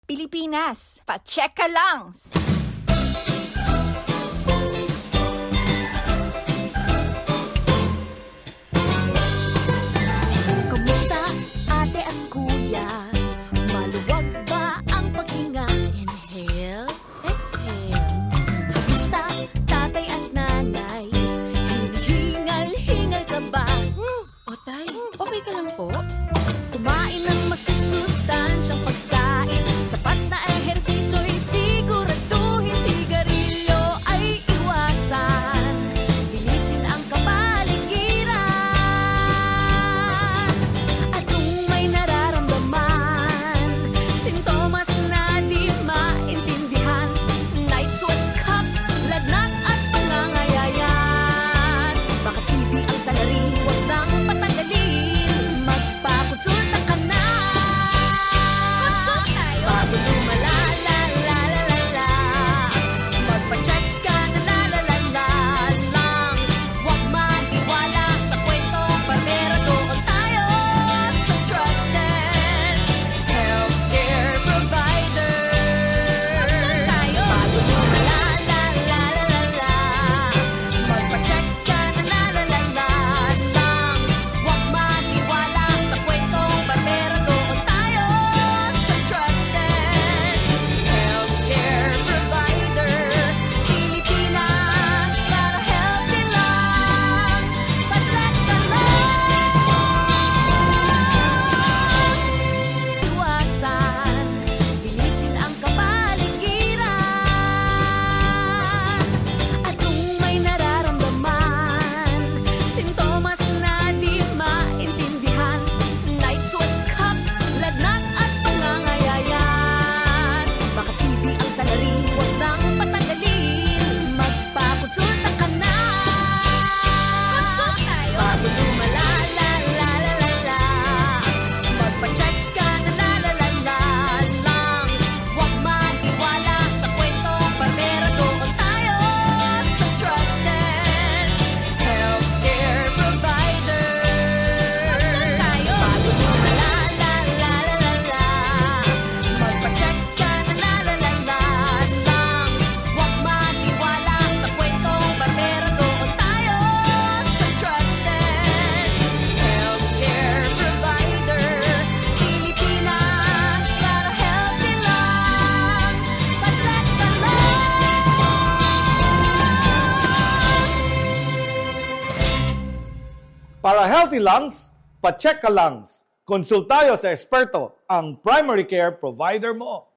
Pilipinas, pa-check ka lang! Kamusta ate at kuya? Maluwag ba ang paghinga? Inhale, exhale. Kamusta tatay at nanay? Hinihingal-hingal ka ba? O tay, okay ka lang po? Kumain ng masusustansyang pagkain. Sapat na ehersisyo'y siguraduhin. Sigarilyo ay iwasan. Bilisin ang kapaligiran. At kung may nararamdaman, sintomas na di maintindihan, night sweats, cough, lagnat at pangangayayan, baka TB ang salari, huwag nang patagalin. Magpakonsulta ka na. Bago lumalala, la la la la, magpa-check ka na, la la la la. Lungs, huwag maniwala sa kwentong barbero. Doon tayo sa trusted healthcare provider. Bago lumalala, la la la la, magpa-check ka na, la la la la. Lungs, huwag maniwala sa kwentong barbero. Doon tayo sa trusted healthcare provider. Pilipinas, para healthy lungs, pa-check ka lang. Iwasan, bilisin ang kapaligiran. At kung may nararamdaman, sintomas na di maintindihan, night sweats, cough, lagnat at pangangayayan, baka TB ang salari, huwag nang patagalin. Magpakonsulta ka na. Bago lumalala, la la la la, magpa-check ka na, la la la la. Lungs, huwag maniwala sa kwentong barbero. Doon tayo sa trusted healthcare provider. Bago lumalala, la la la la, magpa-check ka na, la la la la. Lungs, huwag maniwala sa kwentong barbero. Doon tayo sa trusted healthcare provider. Pilipinas, para healthy lungs, pa-check ka lang. Para healthy lungs, pa-check ka lungs. Konsultayo sa eksperto, ang primary care provider mo.